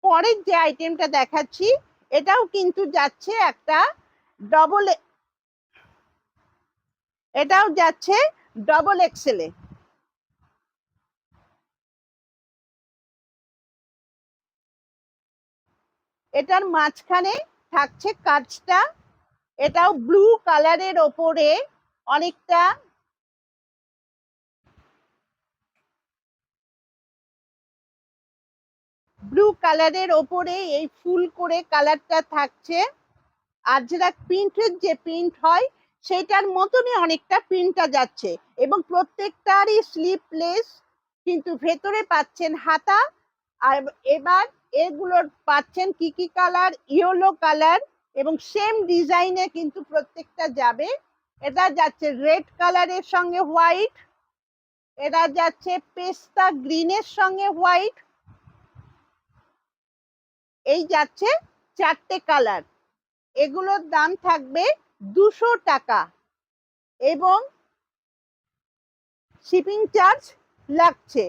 পরের যে আইটেমটা দেখাচ্ছি এটাও কিন্তু যাচ্ছে একটা ডবল, এটাও যাচ্ছে ডবল এক্সেলে। এটার মাঝখানে থাকছে কাজটা, এটাও ব্লু কালারের ওপরে অনেকটা ব্লু কালারের ওপরে এই ফুল করে কালারটা থাকছে। আজরাক প্রিন্টের যে প্রিন্ট হয় সেটার মতনই অনেকটা প্রিন্টটা যাচ্ছে, এবং প্রত্যেকটারই স্লিপলেস, কিন্তু ভেতরে পাচ্ছেন হাতা। আর এবার এগুলোর পাচ্ছেন কি কি কালার, ইয়েলো কালার, এবং সেম ডিজাইনে কিন্তু প্রত্যেকটা যাবে। এটা যাচ্ছে রেড কালারের সঙ্গে হোয়াইট, এটা যাচ্ছে পেস্তা গ্রিনের সঙ্গে হোয়াইট, এই যাচ্ছে চারটে কালার। এগুলোর দাম থাকবে 200 টাকা এবং শিপিং চার্জ লাগছে।